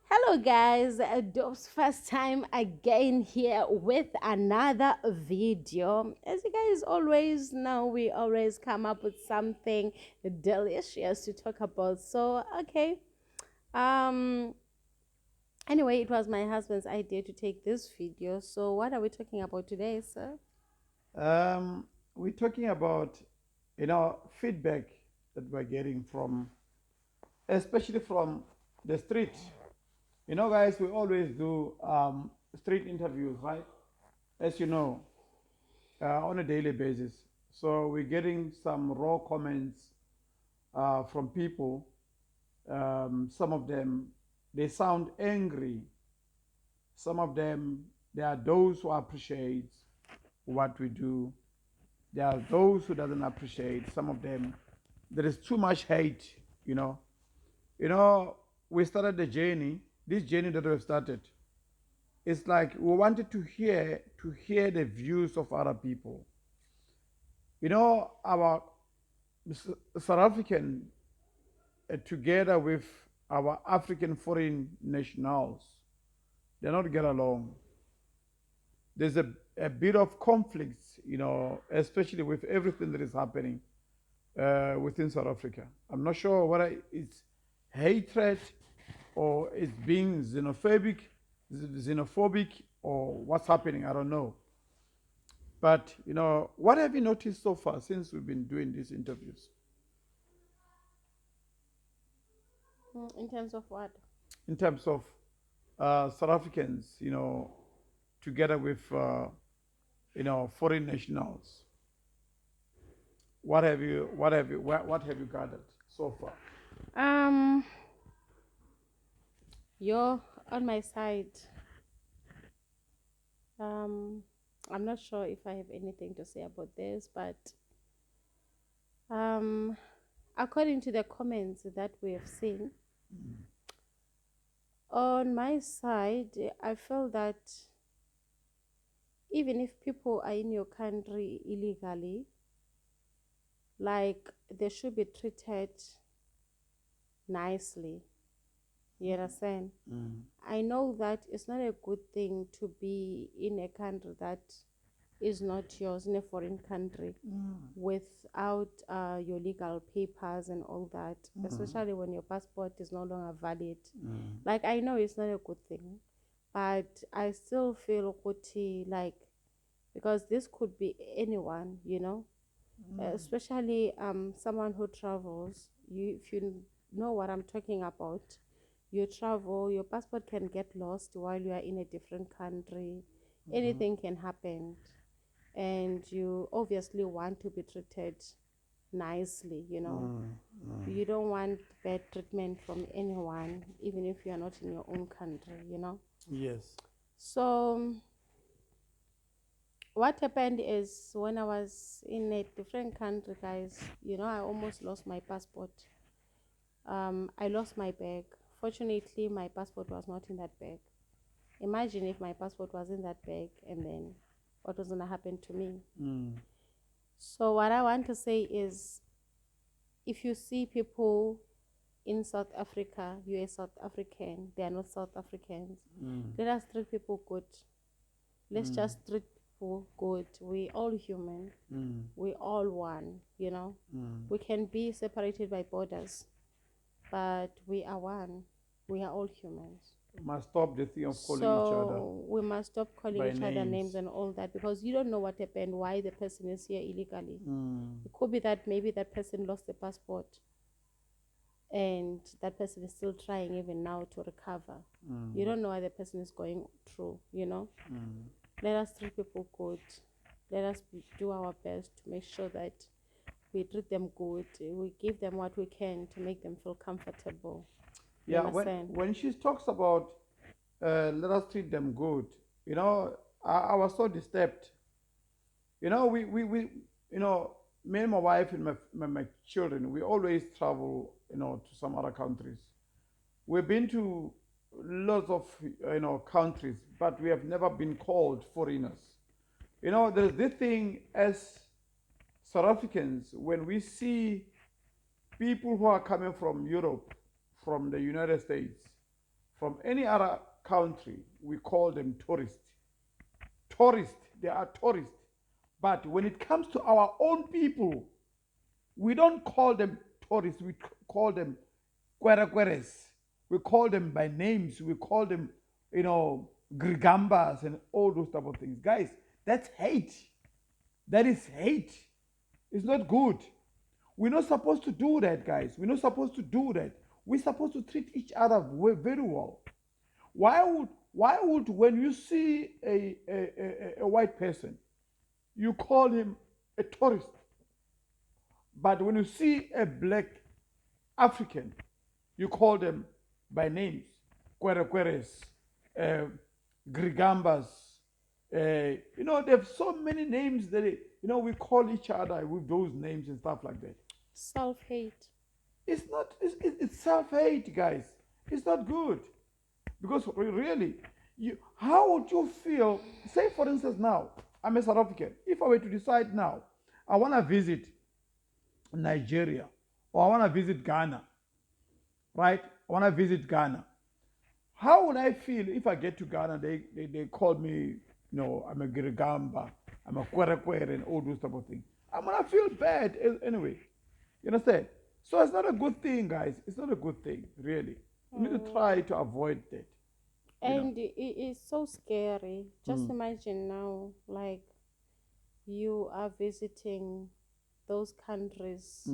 Hello, guys. Dope's first time again here with another video. As you guys always know, we always come up with something delicious to talk about. So, okay. Um. Anyway, it was my husband's idea to take this video. So, what are we talking about today, sir? We're talking about, feedback that we're getting from, especially from the street. Guys, we always do street interviews, right? As you know, on a daily basis. So we're getting some raw comments from people. Some of them, they sound angry. Some of them, there are those who appreciate what we do. There are those who doesn't appreciate. Some of them, there is too much hate. You know, you know. We started the journey. This journey that we've started, it's like we wanted to hear the views of other people. Our South African, together with our African foreign nationals, they not get along. There's a bit of conflict, especially with everything that is happening within South Africa. I'm not sure whether it's hatred or it's being xenophobic, or what's happening. I don't know. But what have you noticed so far since we've been doing these interviews? In terms of what? In terms of South Africans, together with foreign nationals. What have you gathered so far? Um, you're on my side. Um, I'm not sure if I have anything to say about this, but um, according to the comments that we have seen, on my side, I feel that even if people are in your country illegally, like they should be treated nicely. You understand? Mm. I know that it's not a good thing to be in a country that is not yours, in a foreign country, without your legal papers and all that, especially when your passport is no longer valid. Like, I know it's not a good thing, but I still feel guilty, like, because this could be anyone, especially someone who travels. If you know what I'm talking about, you travel, your passport can get lost while you are in a different country. Anything can happen, and you obviously want to be treated nicely. You don't want bad treatment from anyone, even if you are not in your own country. Yes. So what happened is, when I was in a different country, guys, I almost lost my passport. I lost my bag. Fortunately, my passport was not in that bag. Imagine if my passport was in that bag, and then what was going to happen to me. So what I want to say is, if you see people in South Africa, you're a South African, they are not South Africans. Let us treat people good. Let's just treat people good. We all human. We all one. We can be separated by borders, but we are one. We are all humans. Must stop the thing of calling each other So we must stop calling by each other names names. and all that, because you don't know what happened, why the person is here illegally. Mm. It could be that maybe that person lost the passport, and that person is still trying even now to recover. You don't know what the person is going through. Let us treat people good. Let us do our best to make sure that we treat them good. We give them what we can to make them feel comfortable. You Yeah, when understand? when she talks about let us treat them good, I was so disturbed. We me and my wife and my children, we always travel, to some other countries. We've been to lots of, countries, but we have never been called foreigners. There's this thing as South Africans, when we see people who are coming from Europe, from the United States, from any other country, we call them tourists. Tourists, they are tourists. But when it comes to our own people, we don't call them tourists, we call them kwerekweres. We call them by names, we call them, grigambas and all those type of things. Guys, that's hate. That is hate. It's not good. We're not supposed to do that, guys. We're not supposed to do that. We're supposed to treat each other very well. Why would when you see a white person, you call him a tourist? But when you see a black African, you call them by names, kwerekweres, grigambas. There's so many names that we call each other with those names and stuff like that. Self-hate. It's not. It's self-hate, guys. It's not good because really, how would you feel? Say, for instance, now I'm a South African. If I were to decide now, I want to visit Nigeria or I want to visit Ghana, right? I want to visit Ghana. How would I feel if I get to Ghana? They call me, I'm a Girigamba, I'm a Kwerekwere, and all those type of things. I'm gonna feel bad anyway. You understand? So it's not a good thing, guys. It's not a good thing, really. We need to try to avoid that. And it's so scary. Just imagine now, like, you are visiting those countries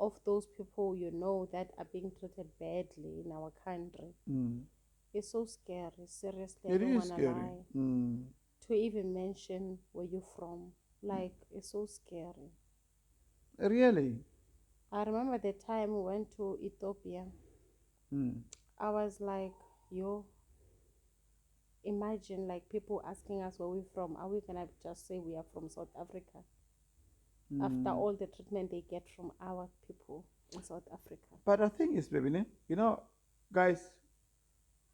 of those people that are being treated badly in our country. It's so scary. Seriously, I It don't is want to scary. lie. To even mention where you're from. Like, it's so scary. Really? I remember the time we went to Ethiopia. I was like, yo, imagine like people asking us where we're from. Are we gonna just say we are from South Africa? After all the treatment they get from our people in South Africa. But the thing is, baby, guys,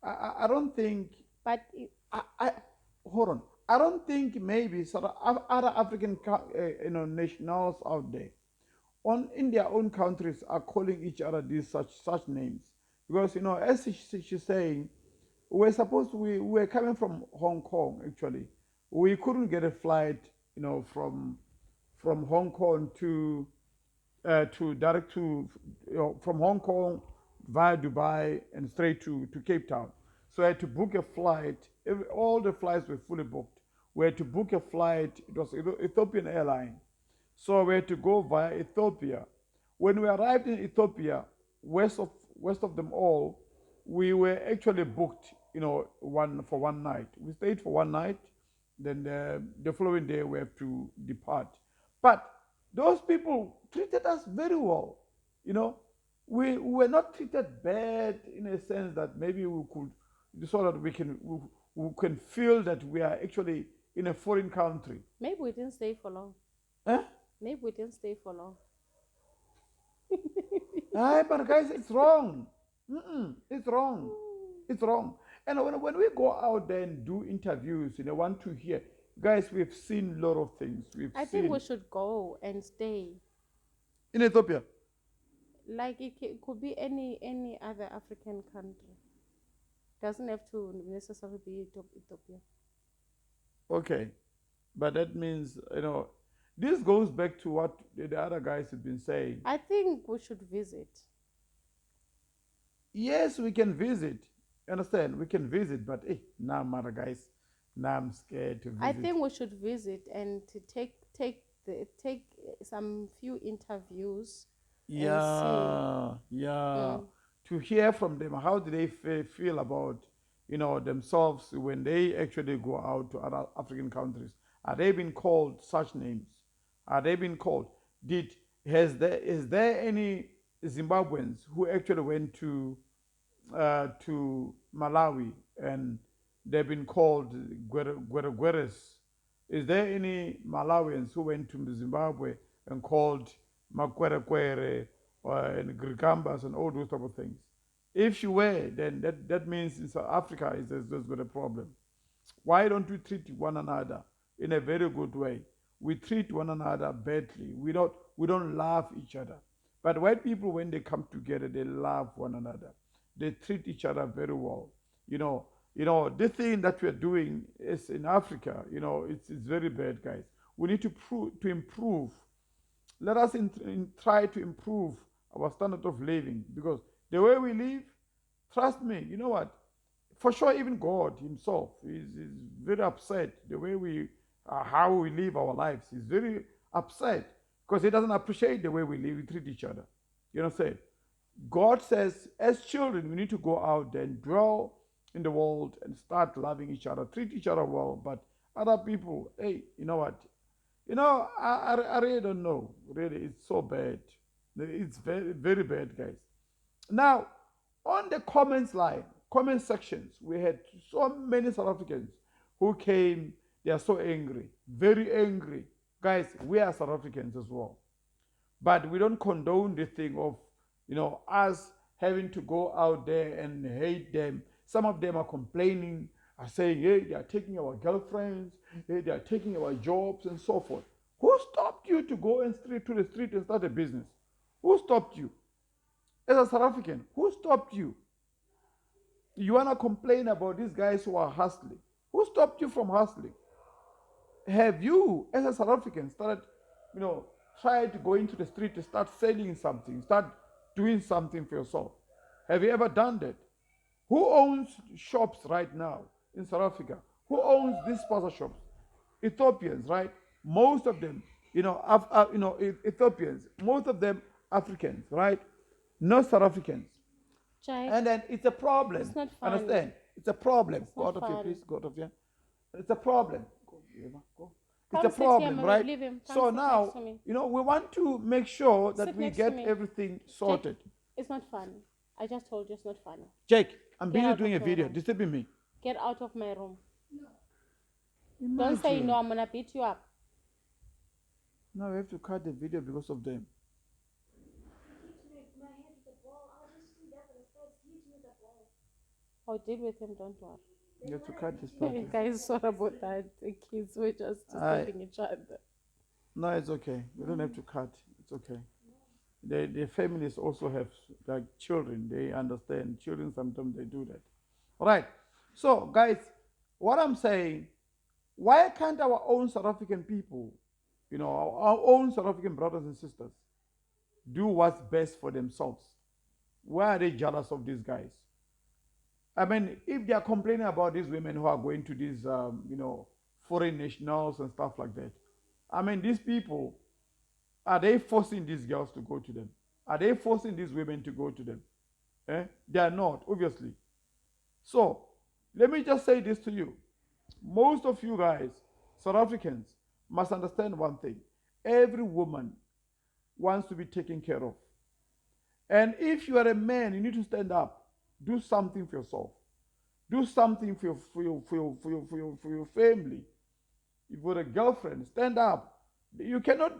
I don't think. But I hold on. I don't think maybe other African nationals out there, in their own countries, are calling each other these such names because as she's saying, we were coming from Hong Kong actually. We couldn't get a flight from Hong Kong to direct to from Hong Kong via Dubai and straight to Cape Town. So I had to book a flight. All the flights were fully booked. We had to book a flight. It was Ethiopian Airline. So we had to go via Ethiopia. When we arrived in Ethiopia, west of them all, we were actually booked, for one night. We stayed for one night. Then the following day we have to depart. But those people treated us very well. We were not treated bad in a sense that maybe we could, so that we can feel that we are actually in a foreign country. maybe we didn't stay for long. Eh? Maybe we didn't stay for long. But guys, it's wrong. It's wrong. It's wrong. And when we go out there and do interviews, want to hear, guys, we've seen a lot of things. I think we should go and stay. In Ethiopia. Like it could be any other African country. Doesn't have to necessarily be Ethiopia. Okay. But that means, this goes back to what the other guys have been saying. I think we should visit. Yes, we can visit. Understand? We can visit, but now, mother guys, now I'm scared to visit. I think we should visit and to take some few interviews. Yeah. To hear from them, how do they feel about themselves when they actually go out to other African countries? Are they being called such names? Are they being called? Is there any Zimbabweans who actually went to Malawi and they've been called Gweregweres? Is there any Malawians who went to Zimbabwe and called Makwerekwere and Grigambas and all those type of things? If you were, then that means in South Africa there's got a problem. Why don't we treat one another in a very good way? We treat one another badly. We don't love each other. But white people, when they come together, they love one another. They treat each other very well. This thing that we're doing is in Africa, it's very bad, guys. We need to improve. Let us try to improve our standard of living, because the way we live, trust me, you know what? For sure, even God Himself is very upset the way how we live our lives. He's very upset because He doesn't appreciate the way we live, we treat each other. You know what I'm saying? God says, as children, we need to go out there and dwell in the world and start loving each other, treat each other well. But other people, hey, you know what? I really don't know. Really, it's so bad. It's very, very bad, guys. Now, on the comment sections, we had so many South Africans who came. They are so angry, very angry. Guys, we are South Africans as well. But we don't condone the thing of, us having to go out there and hate them. Some of them are complaining, are saying, hey, they are taking our girlfriends, hey, they are taking our jobs and so forth. Who stopped you to go to the street and start a business? Who stopped you? As a South African, who stopped you? You want to complain about these guys who are hustling. Who stopped you from hustling? Have you, as a South African, started, tried to go into the street to start selling something, start doing something for yourself? Have you ever done that? Who owns shops right now in South Africa? Who owns these spaza shops? Ethiopians, right? Most of them, Ethiopians. Most of them Africans, right? Not South Africans. Jake, And then it's a problem. it's not fun. Understand? It's a problem. It's Go not out of here, fun. please. Go out of here. It's a problem. Go. Come It's a sit here, problem, Mama, right? leave him. Come So sit now, next to me. we want to make sure that Sit we next to get me. everything sorted. It's not fun. I just told you it's not fun. Jake, I'm Get busy out doing a of my video. room. Disturbing me. Get out of my room. Imagine. Don't say no, I'm gonna beat you up. Now we have to cut the video because of them. I'll deal with him, don't worry. You have to cut this part. Guys, sorry about that. The kids were just disturbing each other. No, it's okay. We don't have to cut. It's okay. The families also have like children. They understand. Children sometimes they do that. All right. So, guys, what I'm saying, why can't our own South African people, our own South African brothers and sisters, do what's best for themselves? Why are they jealous of these guys? I mean, if they are complaining about these women who are going to these, foreign nationals and stuff like that, I mean, these people, are they forcing these girls to go to them? Are they forcing these women to go to them? They are not, obviously. So, let me just say this to you. Most of you guys, South Africans, must understand one thing. Every woman wants to be taken care of. And if you are a man, you need to stand up. Do something for yourself. Do something for your family. If you're a girlfriend, stand up. You cannot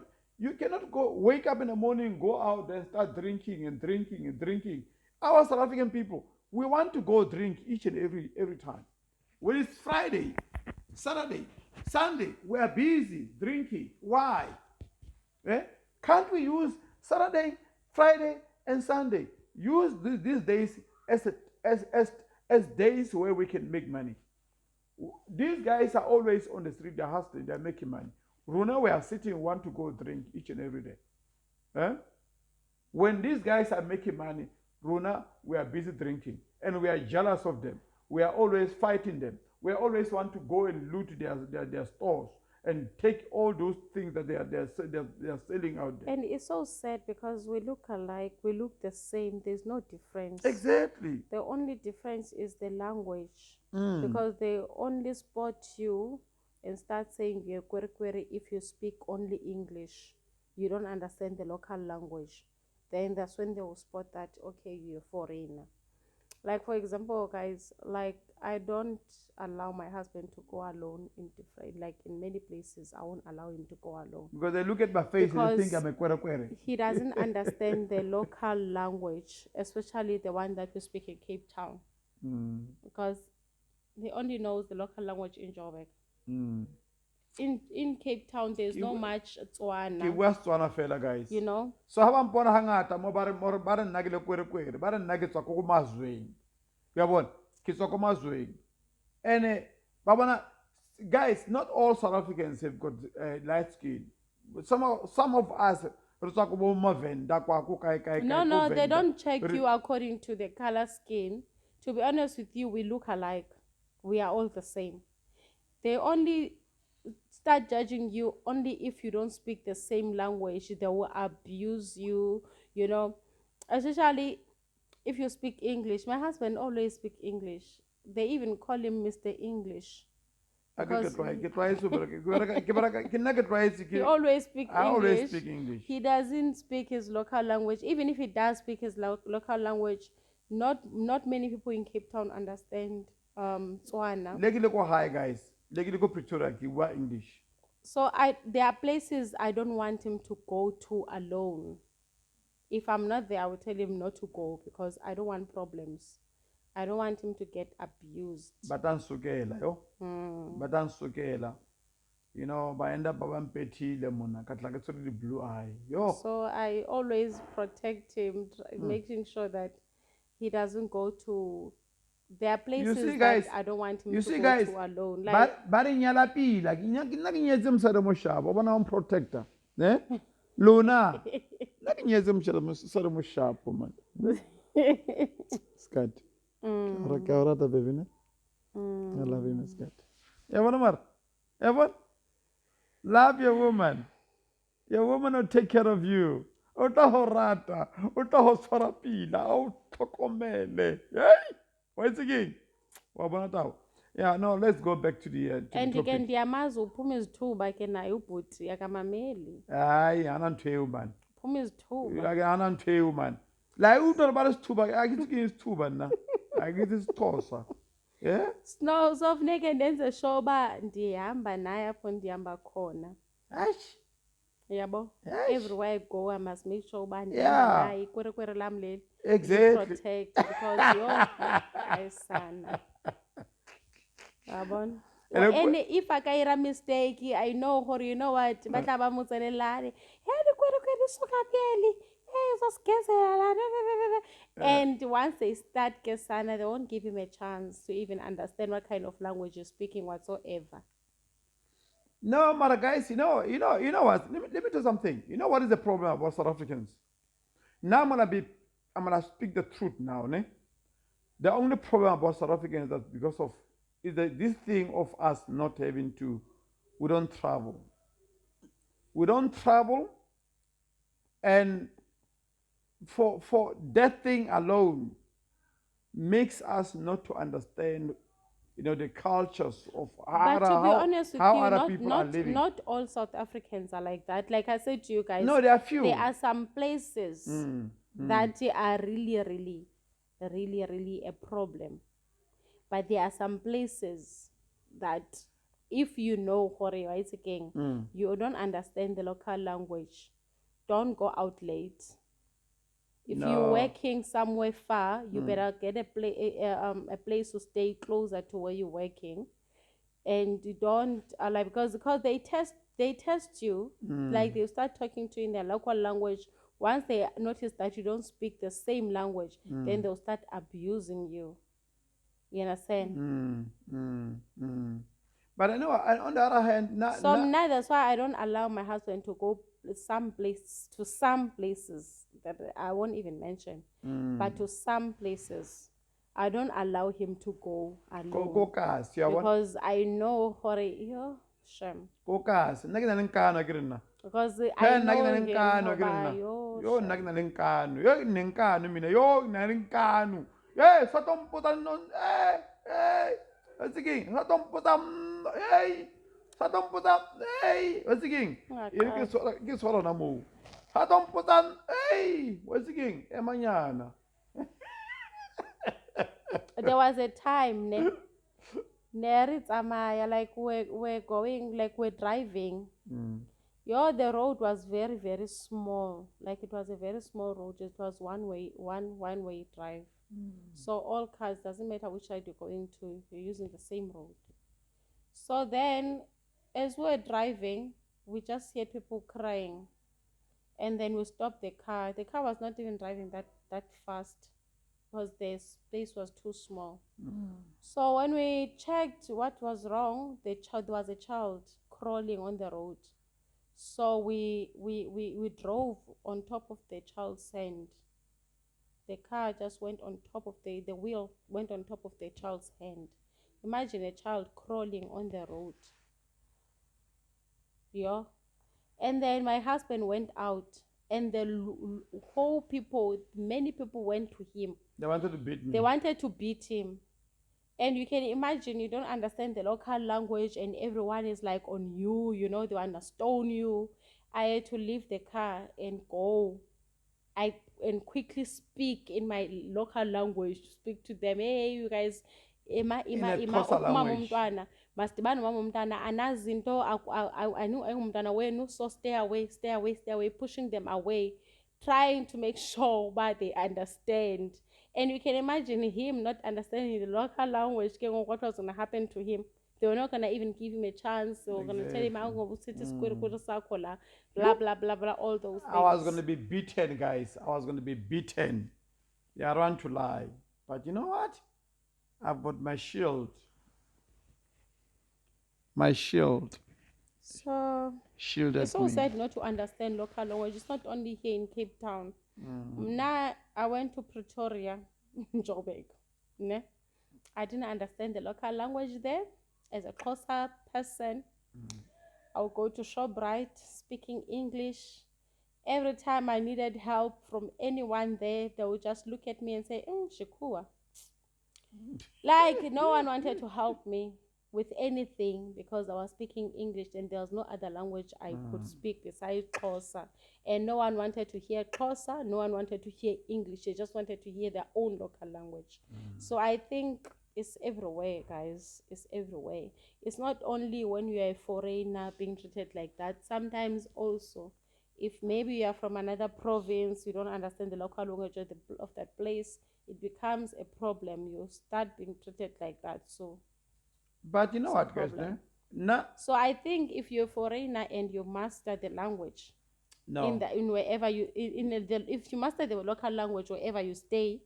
go wake up in the morning, go out and start drinking and drinking and drinking. Our South African people, we want to go drink each and every time. When it's Friday, Saturday, Sunday, we are busy drinking. Why? Can't we use Saturday, Friday, and Sunday? Use these days as days where we can make money. These guys are always on the street, they're hustling, they're making money. Runa, we are sitting, want to go drink each and every day. When these guys are making money, Runa, we are busy drinking, and we are jealous of them. We are always fighting them. We always want to go and loot their stores and take all those things that they are selling out there. And it's so sad because we look alike, we look the same, there's no difference. Exactly. The only difference is the language. Because they only spot you and start saying you're kwere if you speak only English. You don't understand the local language. Then that's when they will spot that, okay, you're a foreigner. Like, for example, guys, like, I don't allow my husband to go alone in many places. I won't allow him to go alone. Because they look at my face and they think I'm a kwere. He doesn't understand the local language, especially the one that we speak in Cape Town. Because he only knows the local language in Joburg. In Cape Town, there's no much Tswana. Fela, guys. You know? So how am hangata mo bare nna ke le kwere bare nna ke tswa ko mazweng. Ya bona ke tswa ko mazweng and guys, not all South Africans have got light skin. Some of us re tswa ko bo Mavenda kwa ko kae No, ko they Venda. don't check you according to the color skin. To be honest with you, we look alike. We are all the same. They only start judging you only if you don't speak the same language. They will abuse you, you know. Especially if you speak English. My husband always speak English. They even call him Mr. English. Because he always speak I always English. speak English. He doesn't speak his local language. Even if he does speak his local language, not many people in Cape Town understand Tswana. Leki ko high guys. Leki ko Pretoria ki wa English. So there are places I don't want him to go to alone. If I'm not there, I will tell him not to go because I don't want problems. I don't want him to get abused. Batansukela yo. Batansukela. You know, by end up bampethile mona katla ke tsore the blue eye. Yo. So I always protect him, making sure that he doesn't go to. There are places guys, that I don't want him to go guys, to alone. Like ba re nyala pila ke nyetse mosadi mo shapa bona o protector ne lona na ke nyetse mosadi mo shapa man skat ra ka rata baby ne I love you skat yabona mar yabona love your woman will take care of you o tla ho rata o tla ho tshwara pila o tlhokomele hey what's again wa bona tawo. Yeah, no, let's go back to the and topic. again ndiyamazi uphuma izithuba ke naye ubhuti akamameli. Hayi hana ntho eo man. Uphuma izithuba. Hana ntho eo man. La utlwa ba le sithuba akithi ke isithuba nna. Akithi isixhosa. Yeah? No, so funeke ndenze sure uba ndihamba naye apho ndihamba khona. Ash. Yabo? Yes. Everywhere I go, I must make sure uba ndihamba naye kwere lam leli. Exactly. Protect because you're ayisana. Yabona? And if akaira mistake, I know her, you know what, batla ba mo tsenelane. Hey, kwere suka pele. Hey, uzosigezela. And once they start kesana, they won't give him a chance to even understand what kind of language you're speaking whatsoever. No, but guys, you know what? Let me tell you something. You know what is the problem about South Africans? Now I'm gonna speak the truth now, ne? The only problem about South Africans is that because of this thing of us not having to, we don't travel. We don't travel, and for that thing alone makes us not to understand, the cultures of But to be honest with how you, other people are living. not all South Africans are like that. Like I said to you guys, No, there are few. There are some places that are really a problem. But there are some places that if you know Hore again, you don't understand the local language, don't go out late. If you're working somewhere far, you better get a place to stay closer to where you're working, and you don't like because they test you, like they start talking to you in their local language. Once they notice that you don't speak the same language, then they'll start abusing you. You understand? But I know on the other hand, that's why I don't allow my husband to go some places that I won't even mention, but to some places I don't allow him to go alone because I know shame. Because I know him. Hey, hey, what's the king? Get swallowed na mo. Hey, what's the king? Emanyana. There was a time, like we're going, like we're driving. The road was very, very small. Like it was a very small road. It was one way drive. So all cars, doesn't matter which side you're going to, you're using the same road. So then, as we're driving, we just heard people crying. And then we stopped the car. The car was not even driving that fast. because the space was too small. So when we checked what was wrong, there was a child crawling on the road. So we drove on top of the child's hand. The car just went on top of the wheel went on top of the child's hand. Imagine a child crawling on the road. Yeah. And then my husband went out, and the many people went to him. They wanted to beat me. They wanted to beat him. And you can imagine, you don't understand the local language, and everyone is like on you, they want to stone you. I had to leave the car and go. And quickly speak in my local language to speak to them. Hey, you guys, In a Xhosa language. masibani mama umntwana anazi into ayingumntwana wenu, so stay away, pushing them away, trying to make sure that they understand. And you can imagine him not understanding the local language, what was going to happen to him. They were not going to even give him a chance. They were going to tell him, I'm going to sit blah, blah, blah, blah, all those things. I was going to be beaten, guys. I was going to be beaten. They are run to lie. But you know what? I've got my shield. My shield. So Shielded it's so me. sad not to understand local language. It's not only here in Cape Town. Now I went to Pretoria, Joburg. Ne? I didn't understand the local language there. As a Xhosa person, I'll go to ShopRite speaking English. Every time I needed help from anyone there, they would just look at me and say, Shikua. Like no one wanted to help me with anything because I was speaking English and there was no other language I could speak besides Xhosa. And no one wanted to hear Xhosa, no one wanted to hear English. They just wanted to hear their own local language. So I think it's everywhere, guys. It's everywhere. It's not only when you're a foreigner being treated like that. Sometimes also, if maybe you are from another province, you don't understand the local language of that place, it becomes a problem. You start being treated like that. So, but you know what, guys? So I think if you're a foreigner and you master the language, if you master the local language wherever you stay,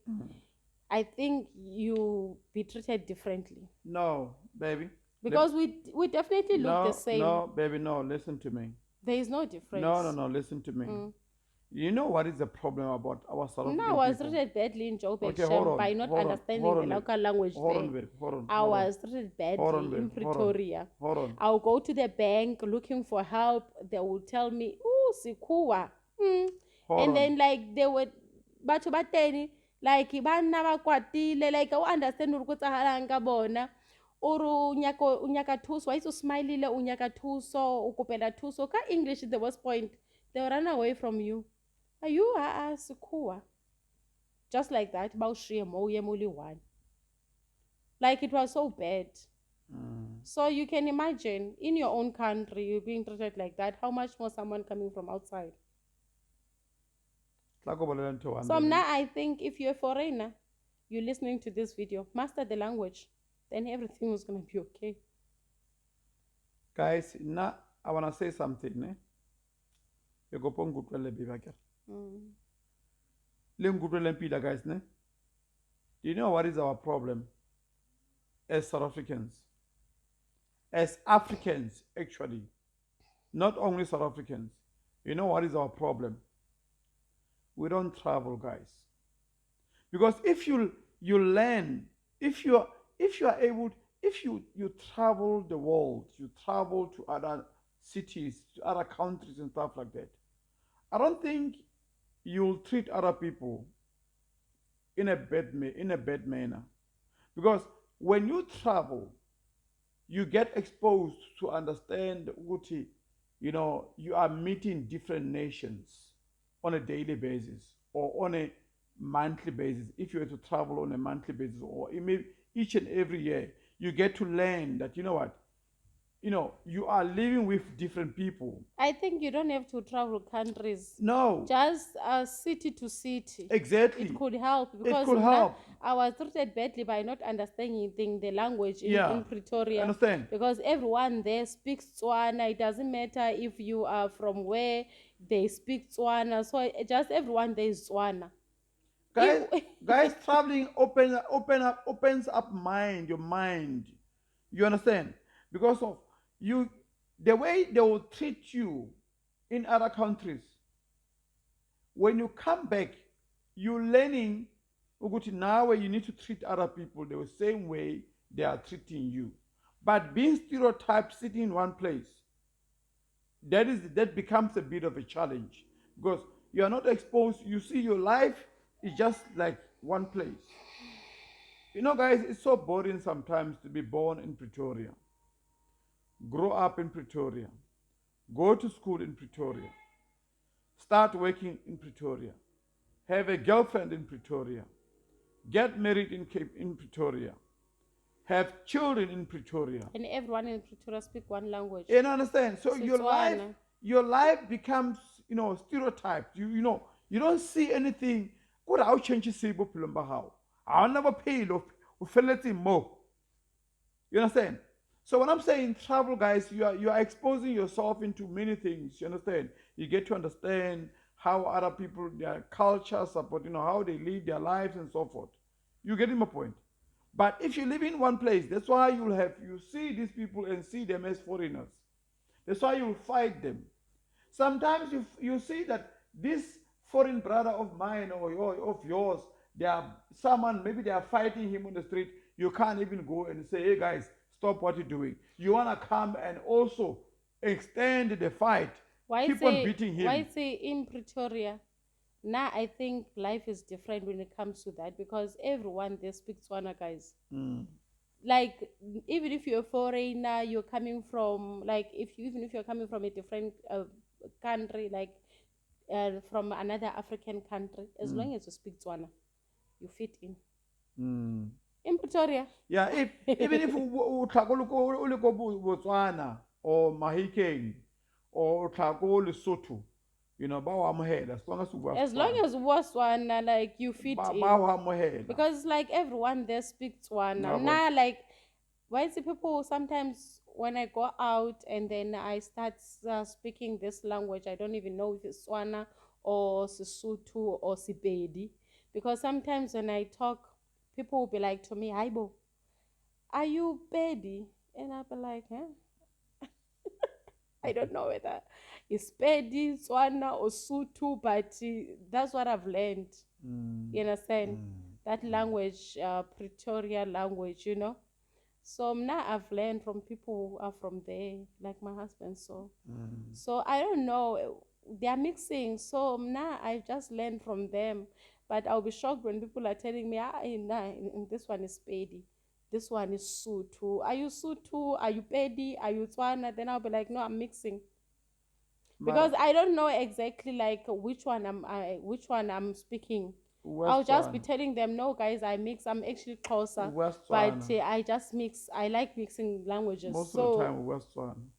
I think you be treated differently. No, baby. Because we definitely look the same. No, baby, no. Listen to me. There is no difference. No. Listen to me. You know what is the problem about our South African people? I was people? treated badly in Joburg by not hold understanding on, the local language I was treated badly in Pretoria. I'll go to the bank looking for help. They would tell me, Sikua. And then like they would batho ba teng like bana ba kwatile, like I understand uri go tsagalang ka bona. O nyaka thuso, wa itse o smilele o nyaka thuso, o kopela thuso ka English. At the worst point, they will run away from you. Are you Sikua? Just like that, only one. Like it was so bad. So you can imagine in your own country you being treated like that. How much more someone coming from outside? So now I think if you're a foreigner, you're listening to this video, master the language, then everything is going to be okay. Guys, now I want to say something. You go pon gutrele bibakar. Guys, do you know what is our problem as South Africans? As Africans, actually, not only South Africans. You know what is our problem? We don't travel, guys. Because if you learn, if you travel the world, you travel to other cities, to other countries and stuff like that, I don't think you'll treat other people in a bad manner. Because when you travel, you get exposed to understand what you are meeting different nations on a daily basis or on a monthly basis. If you were to travel on a monthly basis or each and every year, you get to learn that, you are living with different people. I think you don't have to travel countries. No. Just city to city. Exactly. It could help. Because it could help. I was treated badly by not understanding the language in Pretoria. I understand. Because everyone there speaks Tswana. It doesn't matter if you are from where, they speak Tswana. So just everyone there is Tswana. Guys, If- guys, traveling opens up your mind. You understand? Because of you, the way they will treat you in other countries. When you come back, you're learning ukuthi now you need to treat other people the same way they are treating you. But being stereotyped sitting in one place, that becomes a bit of a challenge because you are not exposed. You see, your life is just like one place. You know, guys, it's so boring sometimes to be born in Pretoria, grow up in Pretoria, go to school in Pretoria, start working in Pretoria, have a girlfriend in Pretoria, get married in Pretoria, have children in Pretoria. And everyone in Pretoria speak one language. You understand? So Setswana. your life becomes, stereotyped. You don't see anything. Good how change how. I'll never pay more. You understand? So when I'm saying travel, guys, you are exposing yourself into many things. You understand? You get to understand how other people, their cultures, about how they live their lives and so forth. You getting my point? But if you live in one place, that's why you see these people and see them as foreigners. That's why you fight them. Sometimes you see that this foreign brother of mine or of yours, maybe they are fighting him on the street. You can't even go and say, hey guys, stop what you're doing. You want to come and also extend the fight. Keep on beating him. Why say in Pretoria? Now I think life is different when it comes to that because everyone there speaks Tswana, guys. Like even if you're a foreigner, you're coming from even if you're coming from a different country, like from another African country, as long as you speak Tswana, you fit in. In Pretoria. Yeah, even if you Botswana or Mahikeng or Lesotho, As long as Botswana, like you fit in. Because like everyone there speaks Tswana. Now, like, why see people sometimes when I go out and then I start speaking this language, I don't even know if it's Tswana or Sesotho or Sepedi. Because sometimes when I talk, people will be like to me, Haibo, are you Pedi? And I'll be like, huh? I don't know whether it's Pedi, Tswana, or Sotho, but that's what I've learned. You understand? That language, Pretoria language, So now I've learned from people who are from there, like my husband. So I don't know. They are mixing. So now I just learned from them. But I'll be shocked when people are telling me, this one is Pedi. This one is Sotho. Are you Sotho? Are you Pedi? Are you Tswana? Then I'll be like, no, I'm mixing. Because I don't know exactly like which one I'm speaking. I'll just be telling them, no, guys, I mix. I'm actually closer, but I just mix. I like mixing languages. Most of the time, Western.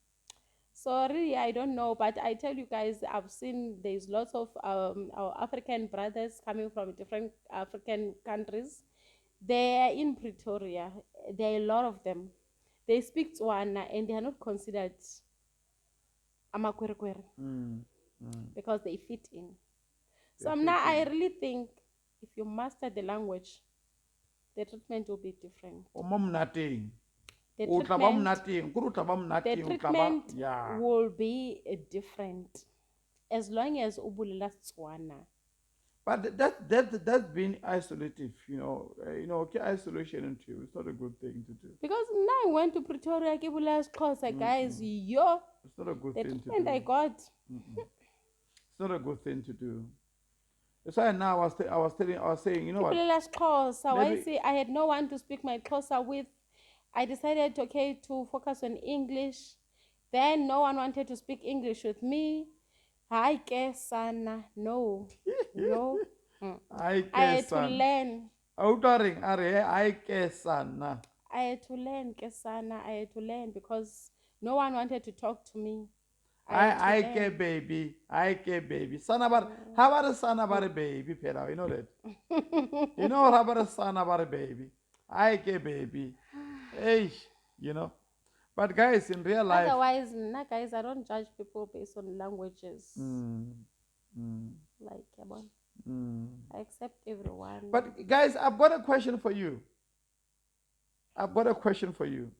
So really, I don't know, but I tell you guys, I've seen there's lots of our African brothers coming from different African countries. They're in Pretoria. There are a lot of them. They speak Tswana and they are not considered amakwerekwere because they fit in. So now I really think if you master the language, the treatment will be different. The treatment will be different as long as ubulela Tswana. But that's been isolative, isolation into you. It's not a good thing to do. Because now I went to Pretoria, guys, it's not a good the thing to do. treatment I got. It's not a good thing to do. That's why now I was saying, you know what? Maybe I had no one to speak my Xhosa with. I decided, to focus on English. Then no one wanted to speak English with me. Hi, Kesana. No. I had to learn. I had to learn, Kesana. I had to learn because no one wanted to talk to me. I care baby. Sana bar, how about a sana bar baby, Pera? You know that? You know how about a sana bar baby? I care baby. Hey, But guys, in real life. Otherwise, guys, I don't judge people based on languages. Like, come on. I accept everyone. But guys, I've got a question for you. I've got a question for you.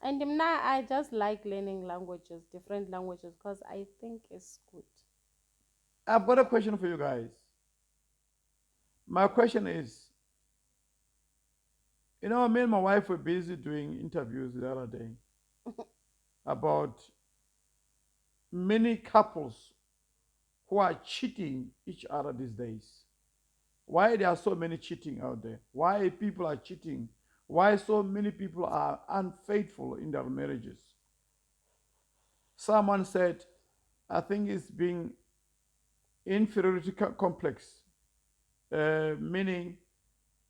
And now I just like learning languages, different languages, because I think it's good. I've got a question for you guys. My question is, me and my wife were busy doing interviews the other day about many couples who are cheating each other these days. Why there are so many cheating out there? Why people are cheating? Why so many people are unfaithful in their marriages? Someone said, I think it's being inferiority complex, meaning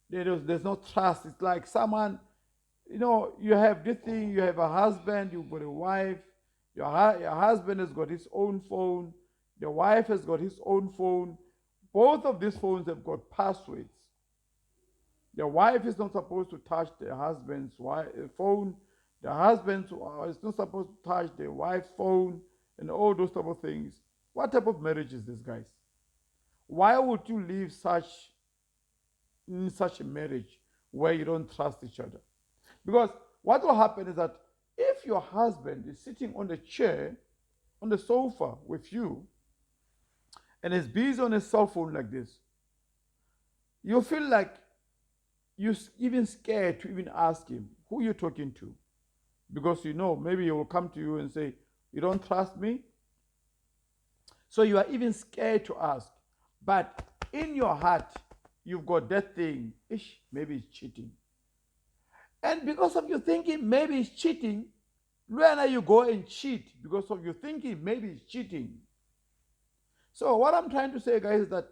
there's no trust. It's like someone, you have this thing, you have a husband, you've got a wife, your husband has got his own phone, the wife has got his own phone. Both of these phones have got passwords. The wife is not supposed to touch the husband's phone. The husband is not supposed to touch the wife's phone and all those type of things. What type of marriage is this, guys? Why would you live in such a marriage where you don't trust each other? Because what will happen is that if your husband is sitting on the chair, on the sofa with you, and is busy on his cell phone like this, you feel like you're even scared to even ask him who you're talking to. Because maybe he will come to you and say, you don't trust me? So you are even scared to ask. But in your heart, you've got that thing, maybe it's cheating. And because of you thinking maybe it's cheating, when you go and cheat because of you thinking maybe it's cheating. So what I'm trying to say, guys, is that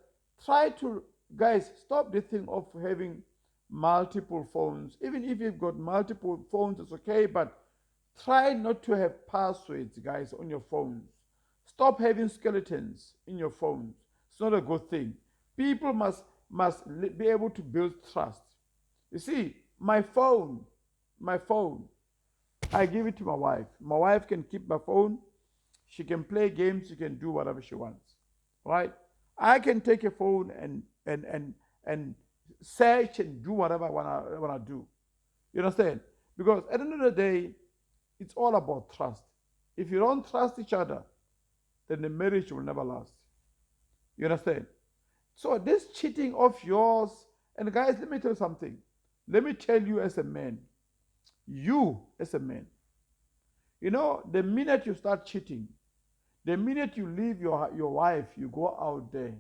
guys, stop the thing of having multiple phones. Even if you've got multiple phones, it's okay, but try not to have passwords, guys, on your phones. Stop having skeletons in your phones. It's not a good thing. People must be able to build trust. You see, my phone, I give it to my wife. My wife can keep my phone. She can play games. She can do whatever she wants. Right? I can take a phone and search and do whatever I wanna do. You understand? Because at the end of the day, it's all about trust. If you don't trust each other, then the marriage will never last. You understand? So this cheating of yours, and guys, let me tell you something. Let me tell you as a man, the minute you start cheating, the minute you leave your wife, you go out there,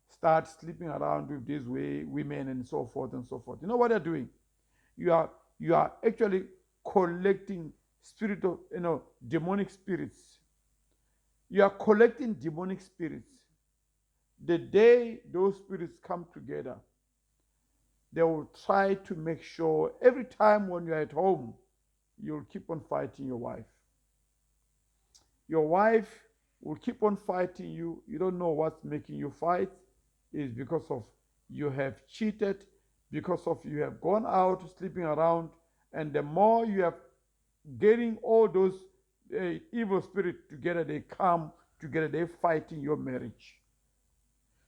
start sleeping around with these women and so forth and so forth. You know what they're doing? You are actually collecting demonic spirits. You are collecting demonic spirits. The day those spirits come together, they will try to make sure every time when you're at home, you'll keep on fighting your wife. Your wife will keep on fighting you. You don't know what's making you fight. It's because of you have cheated, because of you have gone out sleeping around, and the more you are getting all those evil spirits together, they come together, they're fighting your marriage.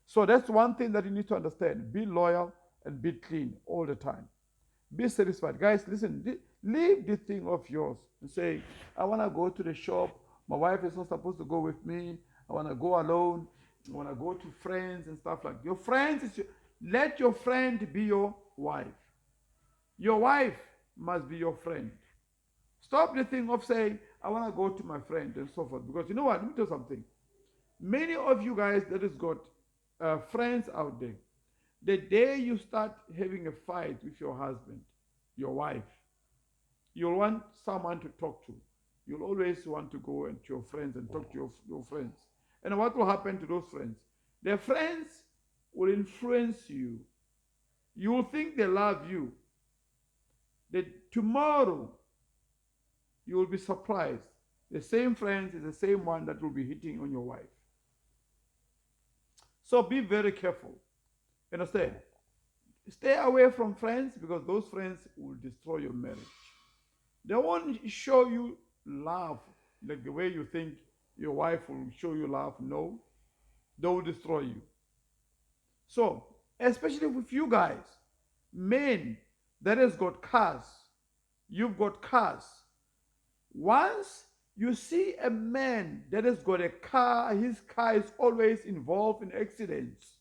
So that's one thing that you need to understand. Be loyal and be clean all the time. Be satisfied. Guys, listen, leave this thing of yours and say, I want to go to the shop. My wife is not supposed to go with me. I want to go alone. I want to go to friends and stuff like that. Your friends, let your friend be your wife. Your wife must be your friend. Stop the thing of saying, I want to go to my friend and so forth. Because you know what? Let me tell you something. Many of you guys that has got friends out there, the day you start having a fight with your husband, your wife, you'll want someone to talk to. You'll always want to go to your friends and talk to your friends. And what will happen to those friends? Their friends will influence you. You will think they love you. That tomorrow you will be surprised. The same friends is the same one that will be hitting on your wife. So be very careful. Understand? Stay away from friends because those friends will destroy your marriage. They won't show you love like the way you think your wife will show you love. No, they will destroy you. So, especially with you guys, men that has got cars, you've got cars. Once you see a man that has got a car, his car is always involved in accidents,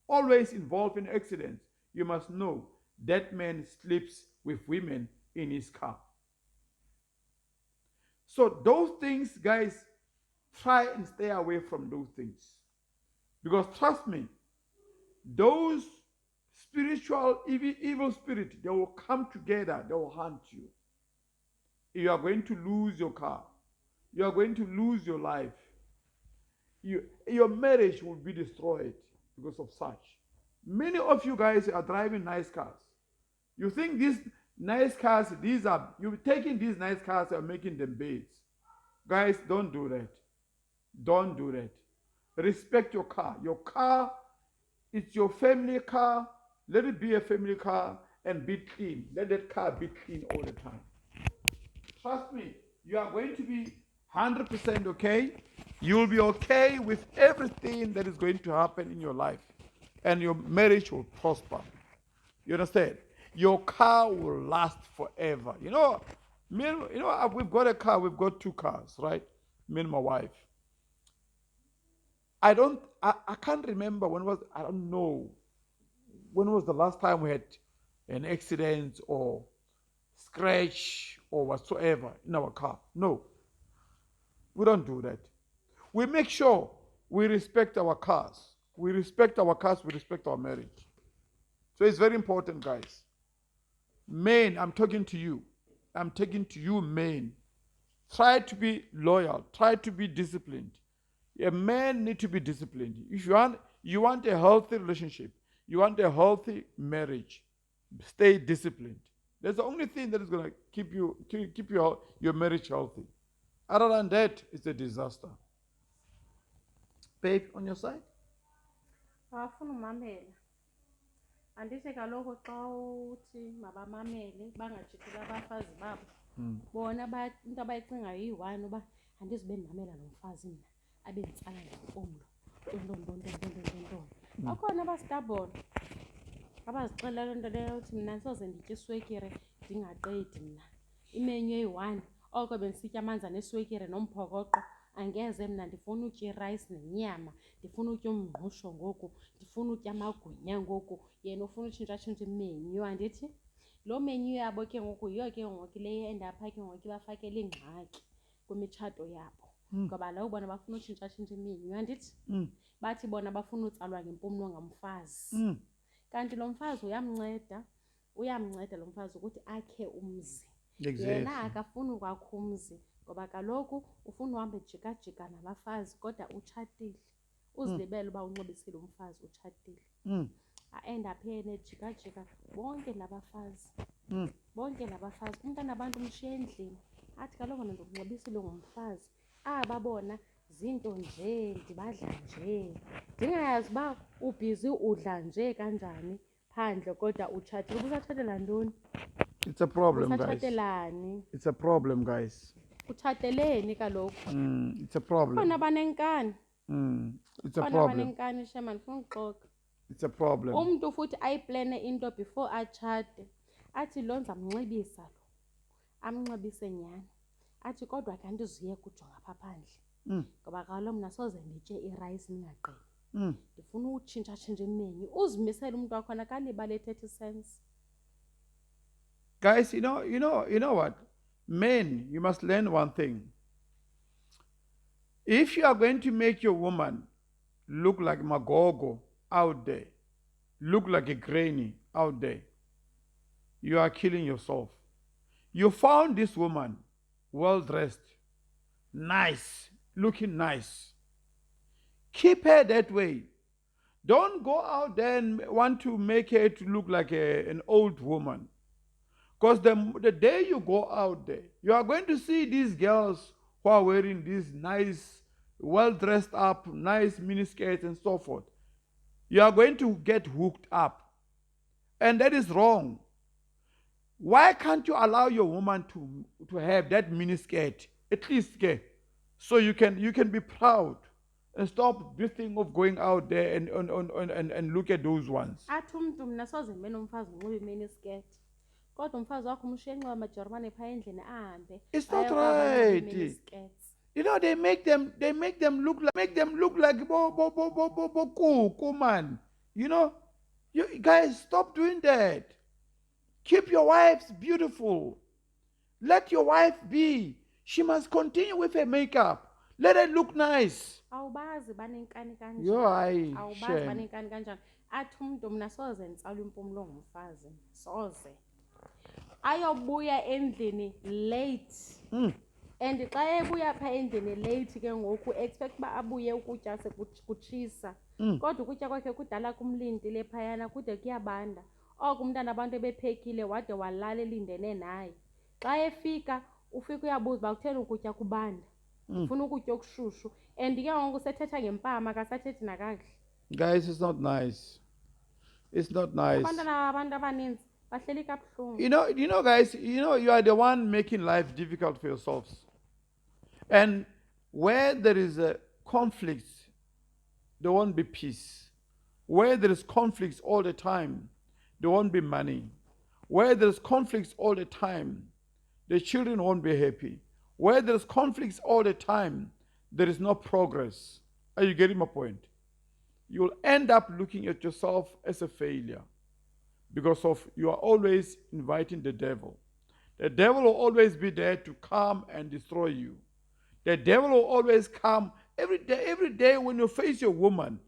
always involved in accidents, you must know that man sleeps with women in his car. So those things, guys, try and stay away from those things. Because trust me, those spiritual, evil spirit, they will come together, they will hunt you. You are going to lose your car. You are going to lose your life. Your marriage will be destroyed because of such. Many of you guys are driving nice cars. You think these nice cars, you're taking these nice cars and making them beds. Guys, don't do that. Don't do that. Respect your car. Your car, it's your family car. Let it be a family car and be clean. Let that car be clean all the time. Trust me, you are going to be 100% okay. You will be okay with everything that is going to happen in your life. And your marriage will prosper. You understand? Your car will last forever. We've got a car, we've got 2 cars, right? Me and my wife. I can't remember I don't know when was the last time we had an accident or scratch or whatsoever in our car. No, we don't do that. We make sure we respect our cars. We respect our cars, we respect our marriage. So it's very important, guys. Men, I'm talking to you. I'm talking to you, men. Try to be loyal. Try to be disciplined. A man needs to be disciplined. If you want a healthy relationship, you want a healthy marriage, stay disciplined. That's the only thing that is going to keep your marriage healthy. Other than that, it's a disaster. Babe, on your side? Awufuna umamela. Andithi kaloku xa uthi mabamamele bangajikeli abafazi babo. Bona into abayicingayo iyi-one uba andizibe ndimamela lo mfazi mna abe nditsala ngempumlo. Ntontontontontontontonton. Bakhona abastubborn abazixelela loo nto leyo uthi mna ndisoze nditye iswekire ndingaqedi mna. Imenyu eyi-one oko bendisitya amanzi aneswekire nomphokoqo. Angeze mna ndifuna utya irayisi nenyama, ndifuna utya umngqusho ngoku, ndifuna utya amagwinya ngoku, yena ufuna utshintshatshintsha imenyu. Andithi loo menyu yabo ke ngoku yiyo ke ngoku leyo endapha ke ngoku ibafakela ingxaki kwimitshato yabo. Ngoba la ubona bafuna utshintshatshintsha imenyu. Andithi bathi bona bafuna utsalwa ngempumlo ngamfazi. Kanti lo mfazi uyamnceda lo mfazi ukuthi akhe umzi. Yena akafuni ukwakha umzi ngoba kaloku ufuna uhamba ejika-jika nabafazi kodwa utshatile. Uzilibele uba unxibisile umfazi utshatile. A-end up yena ejika-jika bonke labafazi. Bonke labafazi. Umntana abantu umshiye endlini. Athi kaloku mna ndikunxibisile ngumfazi. Aba bona zinto nje ndibadla nje. Ndingayazi uba ubhizi udla nje kanjani phandle kodwa utshatile. Ubusatshatela ntoni? It's a problem, guys. Usatshatelani? It's a problem, guys. Uthateleni kaloku? It's a problem. Khona abanenkani. It's a Khona problem. abanenkani shema ndifuna ukuxoka. It's a problem. Umntu futhi ayiplane into before atshate. Athi lo ndizamnxibisa lo. Amnxibise nyhani. Athi kodwa ke andizuyeka ujonga apha phandle. Ngoba kaloku mna soze nditye irayisi ndingaqedi. Ndifuna utshintshatshintsha imenyu. Uzimisele umntu wakhona kalibale 30 cents. Guys, you know what? Men, you must learn one thing. If you are going to make your woman look like Magogo out there, look like a granny out there, you are killing yourself. You found this woman well dressed, nice, looking nice. Keep her that way. Don't go out there and want to make her to look like an old woman. Because the day you go out there, you are going to see these girls who are wearing these nice, well-dressed up, nice miniskirts and so forth. You are going to get hooked up. And that is wrong. Why can't you allow your woman to have that miniskirt, at least, so you can be proud? And stop this thing of going out there and look at those ones. athi umntu mna soze ndibe nomfazi unxiba iminisketi kodwa umfazi wakho umshiye enxiba amajoromane phaa endlini ahambe It's not bayokwabo right. iminisketi. You know, they make them look like bo kuku, man. You know, you guys stop doing that. Keep your wives beautiful. Let your wife be. She must continue with her makeup. Let her look nice. Awubazi banenkani Yo, kanjani hayi, awubazi shame. banenkani kanjani athi umntu mna soze nditsalwe impumlo ngumfazi soze ayobuya endlini late and xa ebuya phaa endlini late ke ngoku expect uba abuye ukutya sekutshisa kodwa ukutya kwakhe kudala kumlindile phayana kude kuyabanda oko umntana abantu ebephekile wade walala elindene naye xa efika ufika uyabuza uba kutheni ukutya kubanda ufuna ukutya okushushu and ke ngoku sethetha ngempama akasathethi nakakuhle. Guys, it's not nice. It's not nice. abantwana abantu abaninzi bahleli kabuhlungu. You know, guys, you are the one making life difficult for yourselves. And where there is a conflict, there won't be peace. Where there is conflicts all the time, there won't be money. Where there is conflicts all the time, the children won't be happy. Where there is conflicts all the time, there is no progress. Are you getting my point? You'll end up looking at yourself as a failure because of you are always inviting the devil. The devil will always be there to come and destroy you. The devil will always come every day when you face your woman.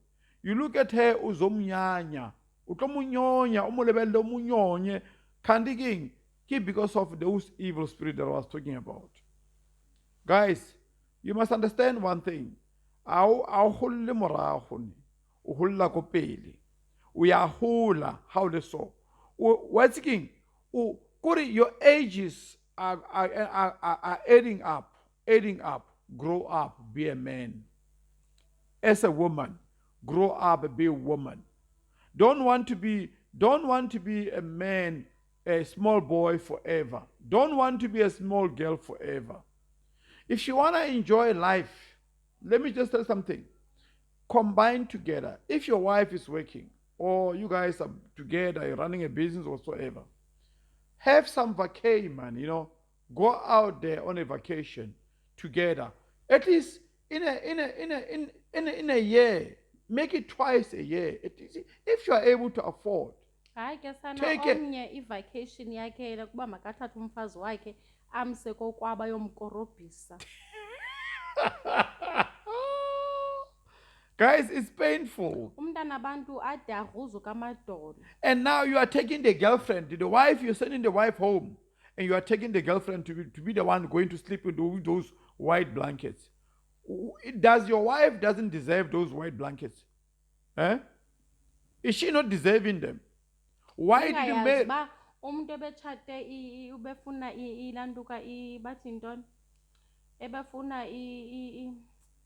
You look at her uzomnyanya, utlomunyonya, umulebele umunyonye, kanti king, because of those evil spirits that I was talking about. Guys, you must understand one thing. Awuhulle morago ni, uhulla ko pele. Uyahula how the so. What's king? Your ages are adding up. Grow up, be a man. As a woman, grow up, be a woman. Don't want to be a man, a small boy forever. Don't want to be a small girl forever. If you want to enjoy life, let me just tell something. Combine together. If your wife is working or you guys are together, you're running a business whatsoever, have some vacation, man. Go out there on a vacation together. At least in a year, make it twice a year. If you are able to afford. Hayi ke sana Take it. omnye i-vacation yakhe yena kuba makathathe umfazi wakhe amse kokwaba yomkorobhisa. Guys, it's painful. Umntana abantu ade agruzuke amadolo. And now you are taking the girlfriend, the wife, you're sending the wife home, and you are taking the girlfriend to be the one going to sleep with those white blankets. Does your wife doesn't deserve those white blankets? Eh? Is she not deserving them? Why did you Ungayazi make... uba umuntu ebetshate ubefuna ilantuka bathi ntoni ebefuna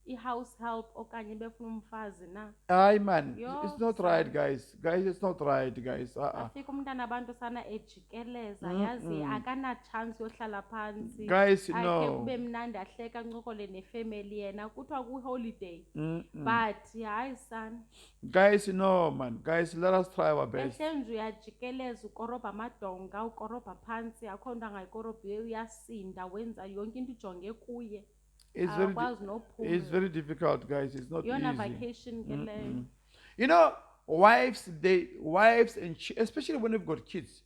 i-house help okanye ebefuna umfazi na Aye, man. Yo, It's not right, guys. Guys, it's not right, guys. afika umntana abantu sana ejikeleza yazi akanachance yohlala phantsi Guys, akhe no. kube mnandi ahleka ancokole nefamily yena kuthiwa kwi-holiday but hayi sana Guys, no, man. Guys, let us try our best. ehle nje uyajikeleza ukorobha amadonga ukorobha phantsi akho nto angayikorobhiyo uyasinda wenza yonke into ijonge kuye It's akwazi nophumla it's very difficult, guys. It's not yona easy. vacation ke leyo. You know, wives, and especially when you've got kids,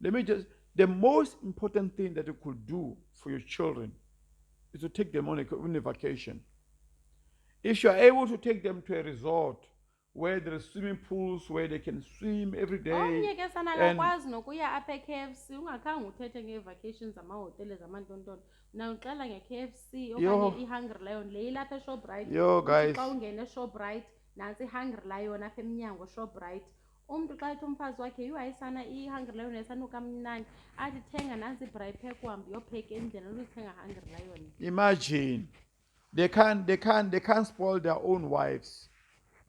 the most important thing that you could do for your children is to take them on a vacation. If you are able to take them to a resort where there are swimming pools, where they can swim every day. Omnye ke sana and- akakwazi nokuya apha e-KFC ungakhange uthethe ngee-vacations zamahotele zamantontoni mna uxela nge-KFC Yo. okanye i-Hungry Lion le ilapha eShoprite Yo, Uthi guys. xa ungena eShoprite nantsi i-Hungry Lion apha emnyango Shoprite umntu xa ethi umfazi wakhe yhu ayisana i-Hungry Lion yasanuka mnandi athi thenga nantsi i-braai pack uhambe uyopheka endlini uzithenga Hungry Lion. Imagine, they can't spoil their own wives.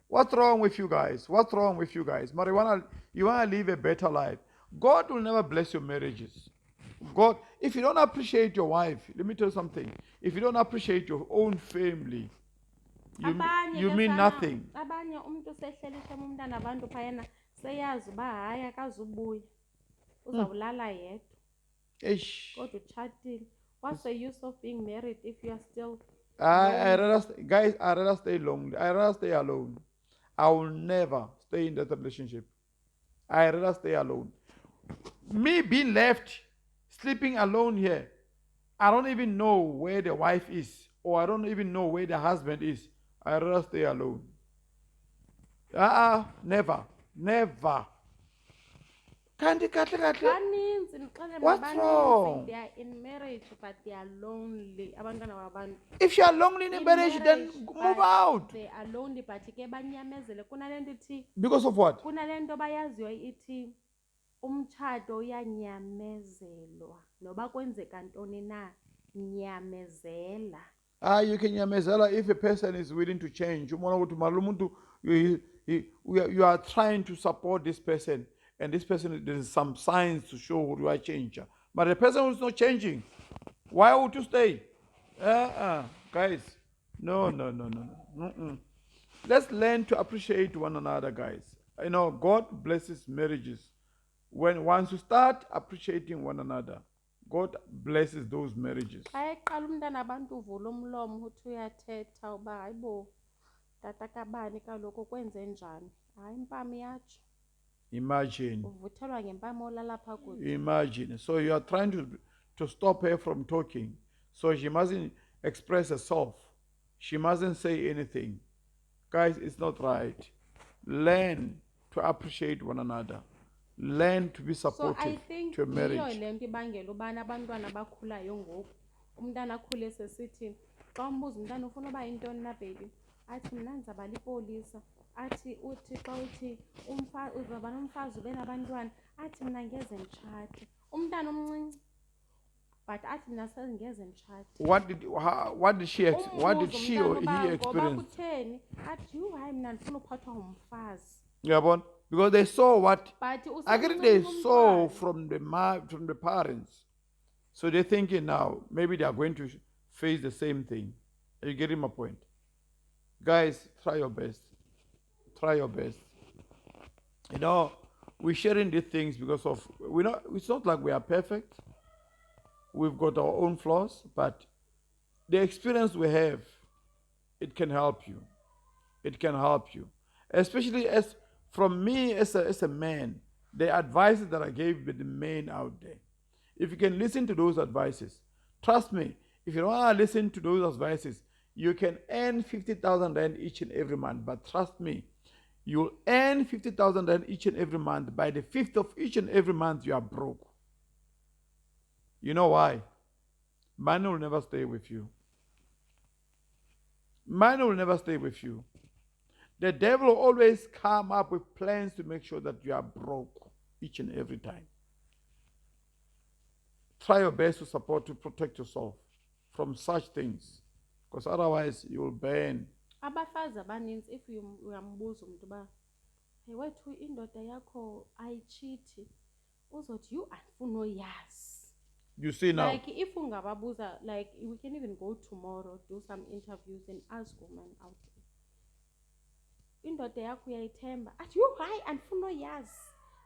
What's wrong with you guys? What's wrong with you guys? Marijuana, you want to live a better life. God will never bless your marriages. God, if you don't appreciate your wife, let me tell you something. If you don't appreciate your own family, Abanye you ke mean sana, nothing. abanye umuntu sehlelishe umntana abantu phayana seyazi uba hayi akazubuya uzawulala yedwa Eish. kodwa utshatile. What's the use of being married if you are still I lonely? rather guys, I rather stay lonely. I rather stay alone. I will never stay in that relationship. I rather stay alone. Me being left, sleeping alone here, I don't even know where the wife is, or I don't even know where the husband is. I rather stay alone. Never, never. Kanti kahle kahle. Baninzi ndixelele mna, What's baninzi wrong? they are in marriage but they are lonely abantwana babantu. If you are lonely in a In marriage, then marriage, move but out. they are lonely but ke banyamezele kunale nto ithi Because of what? kunale nto bayaziyo ithi umtshato uyanyamezelwa noba kwenzeka ntoni na nyamezela. You can yamezela if a person is willing to change. You are trying to support this person, and this person, there is some signs to show you are changing. But the person who is not changing, why would you stay? Guys, no, no, no, no, no. Mm-mm. Let's learn to appreciate one another, guys. You know, God blesses marriages. When once you start appreciating one another, God blesses those marriages. Xa eqala umntana abantu uvula umlomo uthi uyathetha uba hayi bo tata kabani kaloku kwenze njani, hayi impama iyatsho. Imagine. Uvuthelwa ngempama olala phaa kude. Imagine. So you are trying to stop her from talking. So she mustn't express herself. She mustn't say anything. Guys, it's not right. Learn to appreciate one another. Learn to be So I supportive think to a yiyo marriage. le nto ibangela ubana abantwana abakhulayo ngoku umntana akhule sesithi xa umbuza umntana ufuna uba yintoni na baby athi mna ndizawuba lipolisa, athi uthi xa uthi uzawuba nomfazi ube nabantwana athi mna ngeze nditshate. Umntana omncinci but athi mna sengeze nditshate. What did she or he ngoba experience? kutheni athi yhu hayi mna ndifuna uphathwa ngumfazi. Yeah, because they saw what But I think they saw from the parents. So they're thinking now maybe they are going to face the same thing. Are you getting my point? Guys, try your best. Try your best. You know, we're sharing these things because of it's not like we are perfect. We've got our own flaws, but the experience we have, it can help you. It can help you. Especially as from me as a man, the advices that I gave the men out there. If you can listen to those advices, trust me, if you don't want to listen to those advices, you can earn 50,000 rand each and every month. But trust me, you'll earn 50,000 rand each and every month. By the 5th of each and every month, you are broke. You know why? Money will never stay with you. Money will never stay with you. The devil will always come up with plans to make sure that you are broke each and every time. Try your best to support, to protect yourself from such things, because otherwise you will burn. Abafazi abaninzi if uyambuza umuntu uba hey wethu indoda yakho ayitshithi uzothi you andifuna uyazi. You see now. Like if ungababuza, like we can even go tomorrow, do some interviews and ask women out there. Indoda yakho uyayithemba athi you hayi andifuna uyazi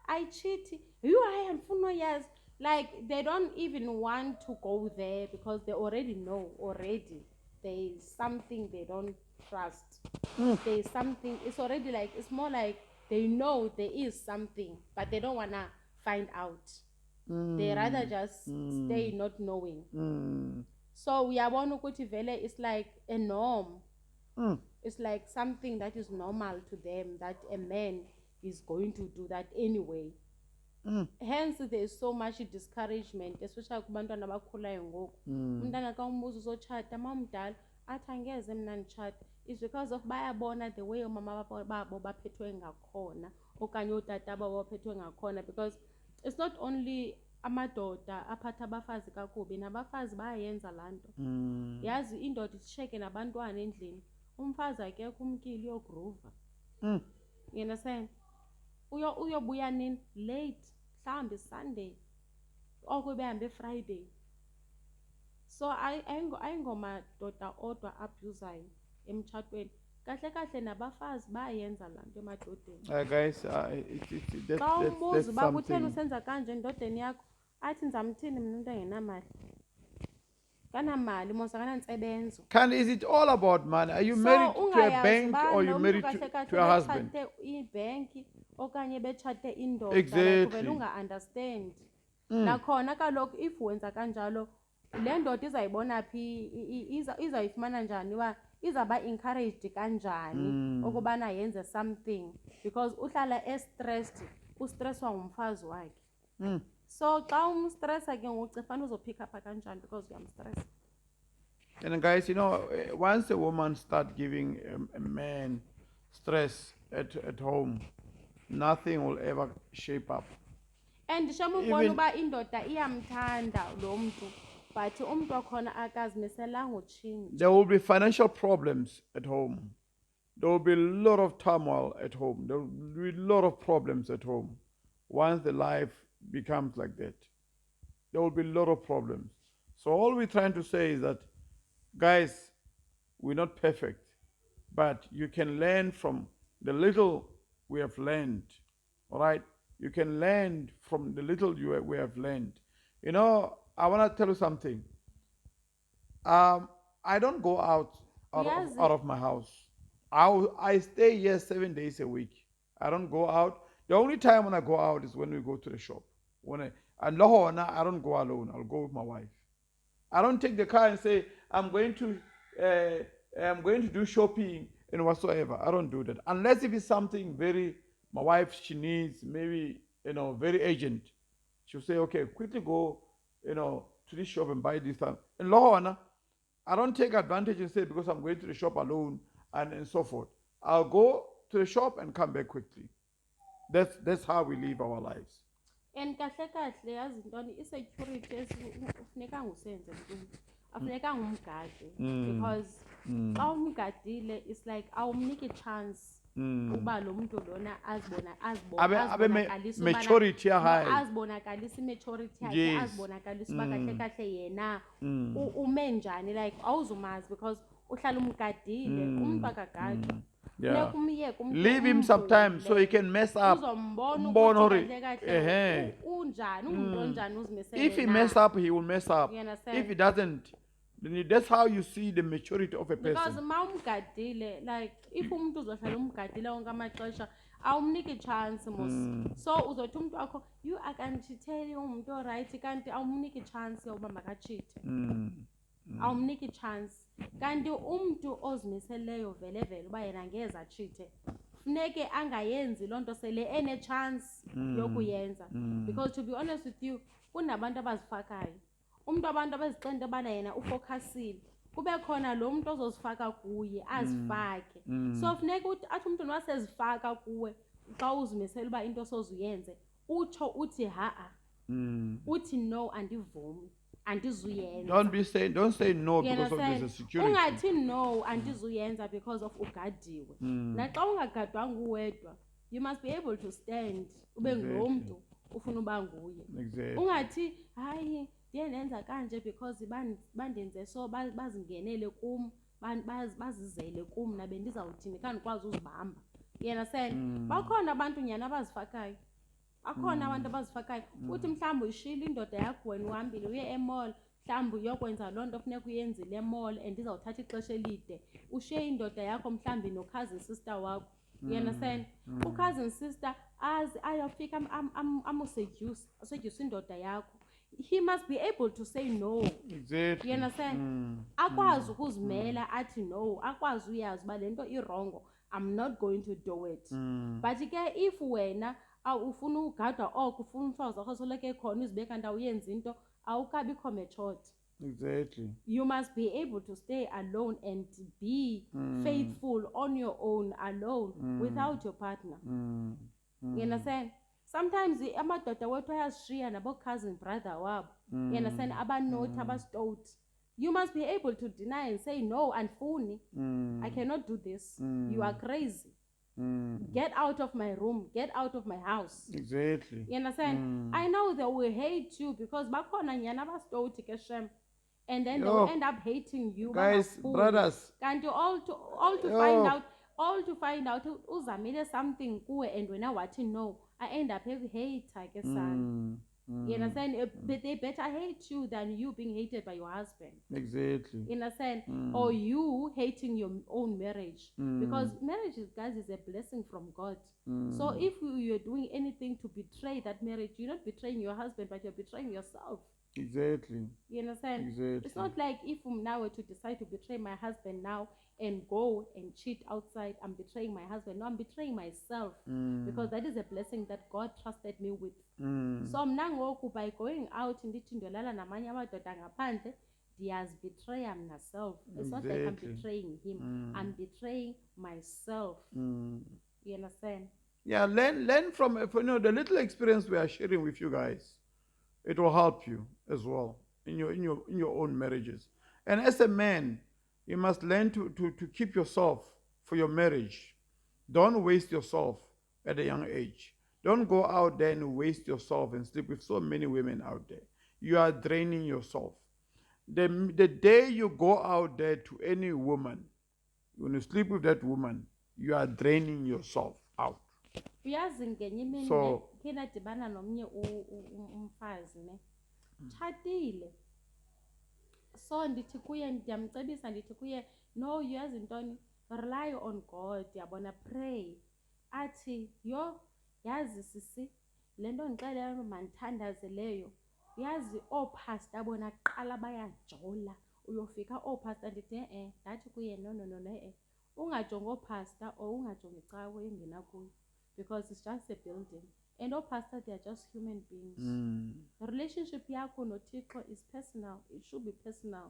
ayitshithi you hayi andifuna uyazi. Like they don't even want to go there because they already know already there is something they don't trust. There is something, it's already like, it's more like they know there is something but they don't want to find out. They rather just stay not knowing. So uyabona ukuthi vele it's like a norm. It's like something that is normal to them that a man is going to do that anyway. Hence there's so much discouragement, especially kubantwana abakhulayo ngoku. Umntana xa umbuza uzotshata mamdala athi angeze mna nditshata. It's because of bayabona the way omama babo baphethwe ngakhona okanye ootata babo baphethwe ngakhona, because it's not only amadoda aphatha abafazi kakubi, nabafazi bayayenza laa nto. Yazi indoda itsheke nabantwana endlini, umfazi akekho umkile uyogruva. You understand? Uyobuya nini late, mhlawumbi Sunday oko behambe Friday. So ayingomadoda odwa abuzayo, emtshatweni. Kahle kahle nabafazi bayenza laa nto emadodeni. Guys, Xa that's umbuza uba kutheni something. usenza kanje endodeni yakho, athi ndizamthini mna umntu engenamali? Kanamali mos akanantsebenzo. Candy, is it all about money? Are you So married to a ungayazi bank uba or you nomntu married kahle kahle to a husband? betshate ibhenki okanye betshate indoda, Exactly. uvele unga-understand. Nakhona kaloku if wenza kanjalo, le ndoda izayibona phi, izayifumana njani uba izawuba encouraged kanjani ukubana yenze something, because uhlala estressed, ustresswa ngumfazi wakhe. So xa umstressa ke ngoku cefana uzophika apha kanjani because uyamstressa. And guys, once a woman start giving a man stress at home, nothing will ever shape up. And shame ubona uba indoda iyamthanda lo mntu, but umntu wakhona akazimiselanga utshintsha. There will be financial problems at home. There will be a lot of turmoil at home. There will be a lot of problems at home. Once the life becomes like that, there will be a lot of problems. So all we're trying to say is that, guys, we're not perfect, but you can learn from the little we have learned. All right, you can learn from the little we have learned. I want to tell you something. I don't go out of my house. I stay here 7 days a week. I don't go out. The only time when I go out is when we go to the shop. I don't go alone. I'll go with my wife. I don't take the car and say I'm going to do shopping and whatsoever. I don't do that unless if it's something my wife she needs, maybe very urgent. She'll say, okay, quickly go to this shop and buy this stuff. And Lohana, I don't take advantage and say because I'm going to the shop alone and so forth. I'll go to the shop and come back quickly. That's how we live our lives. And kahle kahle yazi ntoni i-security ufuneka usenze mntwini, afuneka umgade, because xa umgadile it's like awumniki chance uba lo mntu lona maturity high, azibonakalisa i-maturity yakhe, azibonakalisa uba kahle kahle yena ume njani, like awuzumazi because uhlala umgadile. Umntu akagadwa. Yeah. Leave him sometimes so he can mess up. If he mess up, he will mess up. If he doesn't, then that's how you see the maturity of a person. Because umgadile, like if umntu uzohlala umgadile wonke amaxesha awumniki chance mos. So uzothi umntu wakho you akanchitheli umntu orayithi kanti awumniki chance yokuba makatshithe. Awumniki chance. Kanti umntu ozimiseleyo vele vele uba yena angeze atshithe, funeke angayenzi loo nto sele ene chance yokuyenza. Because to be honest with you, kunabantu abazifakayo. Umntu abantu abazixenta ubana yena ufocusile, kube khona lo mntu ozozifaka kuye azifake. So funeka athi umntu wasezifaka kuwe xa uzimisela uba into sozuyenze utsho uthi ha-a, uthi no andivumi, andizuyenza. Don't say no because of the security. Ungathi no andizuyenza because of ugadiwe. Naxa ungagadwanga uwedwa, you must be able to stand ube ngulo mntu ufuna uba nguye. Ungathi hayi ndiye ndenza kanje because bandenze so bazingenele kum, bazizele kum, nabe ndizawuthini kanti ukwazi uzibamba. Yena sen bakhona abantu nyana abazifakayo. Akhona abantu abazifakayo. Uthi mhlawumbi uyishila indoda yakho wena uhambile uye emall, mhlawumbi uyokwenza loo nto funeka uyenzile emall and izawuthatha ixesha elide. Ushiye indoda yakho mhlawumbi no-cousin sister wakho. Yena sen u-cousin sister ayofika amuseduce indoda yakho. He must be able to say no. Exactly. You understand? Akwazi ukuzimela athi no, akwazi uyazi uba le nto irongo, I'm not going to do it. But ke if wena ufuna ugadwa oko, ufuna umfazi wakho soloko ekhona uzibeka nto awuyenzi into, awukabikho matured. Exactly. You must be able to stay alone and be faithful on your own alone without your partner. You understand? Sometimes amadoda wethu ayashiya nabo cousin brother wabo. You understand? Abanothi abastot. You must be able to deny and say no, andifuni. I cannot do this. You are crazy. Get out of my room, get out of my house. Exactly. You understand? I know they will hate you because bakhona nyana abastoti ke shem. and then they Yo. will end up hating you. Guys, bangakuphuli. brothers. Kanti all to Yo. find out uzamile something kuwe and wena wathi no, I end up having hater ke sana. You understand? But they better hate you than you being hated by your husband. Exactly. You understand? Or you hating your own marriage. Because marriage, guys, is a blessing from God. So if you're doing anything to betray that marriage, you're not betraying your husband, but you're betraying yourself. Exactly. You understand? Exactly. It's not like if now were to decide to betray my husband now and go and cheat outside, I'm betraying my husband. No, I'm betraying myself. Because that is a blessing that God trusted me with. So mna ngoku by going out ndithi ndolala namanye amadoda ngaphandle, ndiyazibetreya myself. It's not like I'm betraying him. I'm betraying myself. You understand? Yeah, learn from the little experience we are sharing with you guys. It will help you as well in your own marriages. And as a man, you must learn to keep yourself for your marriage. Don't waste yourself at a young age. Don't go out there and waste yourself and sleep with so many women out there. You are draining yourself. The day you go out there to any woman, when you sleep with that woman, you are draining yourself out. Uyazi ngenye imini So- khe nadibana nomnye umfazi ne tshatile, so ndithi kuye, ndiyamcebisa ndithi kuye, no, uyazi ntoni, rely on God, yabona, pray. Athi yho, yazi sisi, le nto ndixelela mandithandazeleyo, yazi oopasta bona kuqala bayajola, uyofika oopasta. Ndithi ndathi kuye no, ungajongi oopasta or ungajongi cawe engena kuyo, because it's just a building, and oopasta, they are just human beings. The relationship yakho noThixo is personal. It should be personal.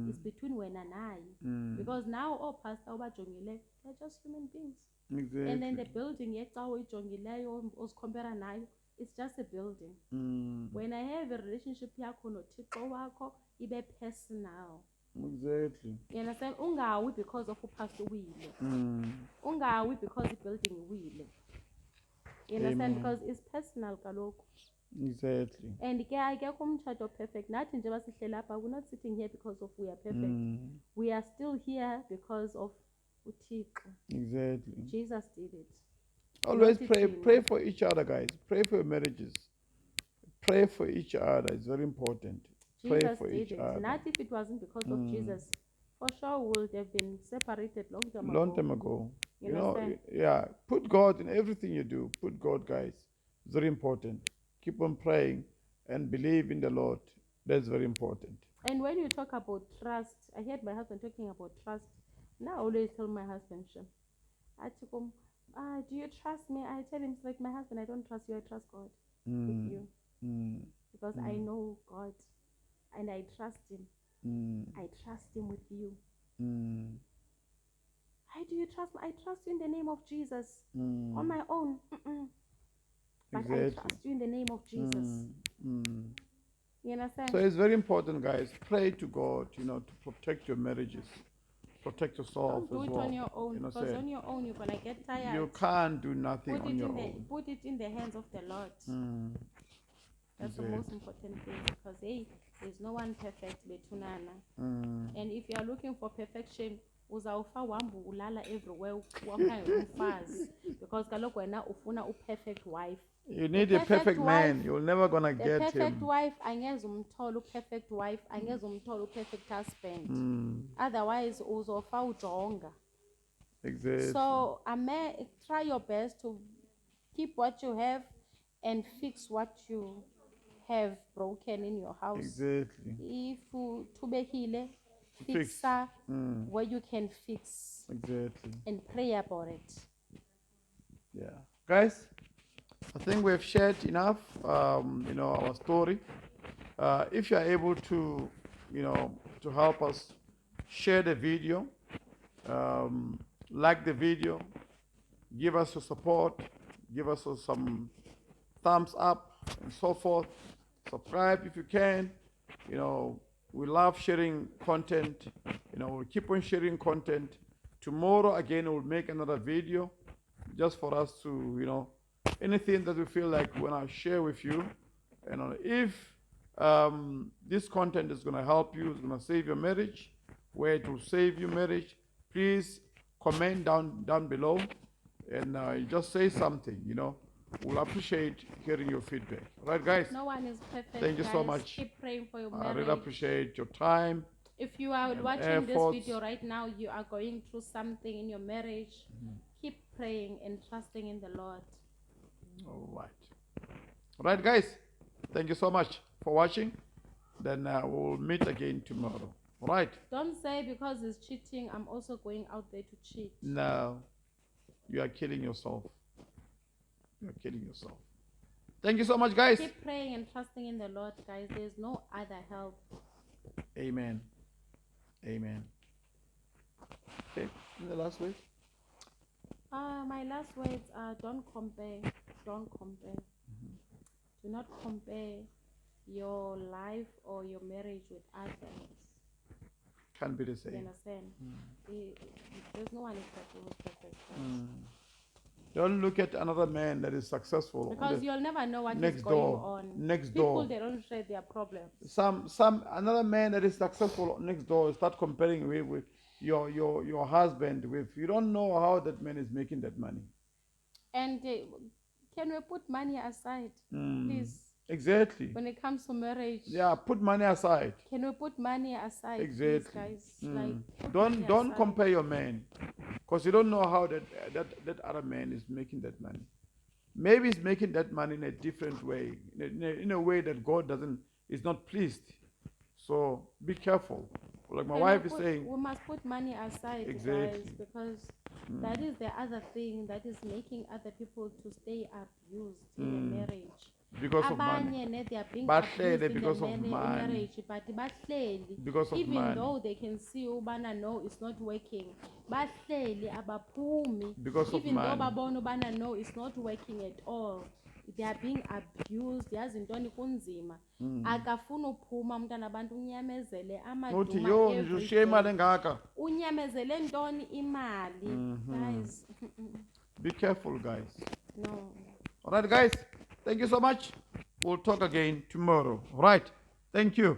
It's between wena naye, because now oopasta obajongileyo, they're just human beings. Exactly. And then the building yexa uyijongileyo uzikompera nayo, it's just a building. When I have a relationship yakho noThixo wakho, ibe personal. Exactly. You understand? Ungawi because of upasta uwile. Ungawi because the building uwile. You understand? Amen. Because it's personal kaloku. Exactly. And ke akekho umtshato perfect. Nathi nje basihleli apha, we're not sitting here because of we are perfect. We are still here because of uThixo. Exactly. Jesus did it. Always Not pray. it, Pray for each other, guys. Pray for your marriages. Pray for each other. It's very important. Pray Jesus for did each it. other. Not if it wasn't because of Jesus. For sure, we would have been separated long time ago. Long time ago. You You know, understand? yeah. Put God in everything you do. Put God, guys. It's very important. Keep on praying and believe in the Lord. That's very important. And when you talk about trust, I heard my husband talking about trust. Now I always tell my husband, Shem, I took him, do you trust me? I tell him, it's like, my husband, I don't trust you, I trust God with you. Because I know God and I trust him. I trust him with you. How do you trust me? I trust you in the name of Jesus. On my own. But I Exactly. trust you in the name of Jesus. You understand? So it's very important, guys. Pray to God, to protect your marriages, protect yourself Don't do as it well. on your own, You know, because say, on your own you're gonna get tired. you can't do nothing Put on it your in the own. put it in the hands of the Lord. That's the Exactly. most important thing, because hey, there's no one perfect betunana. And if you are looking for perfection, uzawufa wambu ulala everywhere umfazi, because kaloku wena ufuna perfect wife. You need The a perfect perfect man. wife- You're never gonna The get perfect him. wife, angeze umthole perfect wife, angeze umthole perfect husband. Otherwise uzofa ujonga. Exactly. So try your best to keep what you have and fix what you have broken in your house. Exactly. If tubekile, Fix. fix where you can fix Exactly. and pray about it. Yeah. Guys, I think we've shared enough, our story. If you're able to, to help us share the video, like the video, give us your support, give us some thumbs up and so forth. Subscribe if you can. We love sharing content. We'll keep on sharing content. Tomorrow again we'll make another video just for us to, anything that we feel like we want to share with you. If This content is going to help you, it's going to save your marriage, where it will save your marriage. Please comment down below and just say something, We'll appreciate hearing your feedback. Right, guys? No one is perfect. Thank you so guys. much. Keep praying for your I marriage. really appreciate your time. If you are and watching this efforts. video right now, you are going through something in your marriage. Keep praying and trusting in the Lord. All right. All right, guys. Thank you so much for watching. Then we'll meet again tomorrow. All right? Don't say because he's cheating, I'm also going out there to cheat. No. You are killing yourself. You are killing yourself. Thank you so much, guys. Keep praying and trusting in the Lord, guys. There's no other help. Amen. Amen. Okay. The last word? My last words are don't compare. Don't compare. Do not compare your life or your marriage with others. Can't be the You same. understand? There's no one who's perfect. Don't look at another man that is successful. Because you'll never know what next is going door, on. next People, door. they don't share their problems. Another man that is successful next door start comparing with your husband with. You don't know how that man is making that money. And can we put money aside, please? Exactly. When it comes to marriage, Yeah, put money aside. can we put money aside, Exactly. please, guys? Like, Don't aside. compare your man, because you don't know how that other man is making that money. Maybe he's making that money in a different way, in a way that God is not pleased. So be careful. Like my wife is saying, we must put money aside, Exactly. guys, because that is the other thing that is making other people to stay abused in a marriage. because of money. Abanye they are being Bahlele abused in because the of money. marriage, but bahleli, Because of even money. though they can see ubana no, it's not working. Bahleli abaphumi. Because of Even though money. babona ubana no, it's not working at all. They are being abused. Yazi intoni kunzima. Akafuna uphuma umntana abantu unyamezele Uthi amaduma yo every ngizoshiya imali day. engaka. Unyamezele ntoni imali. Guys. Be careful, guys. No. All right, guys. Thank you so much. We'll talk again tomorrow. All right. Thank you.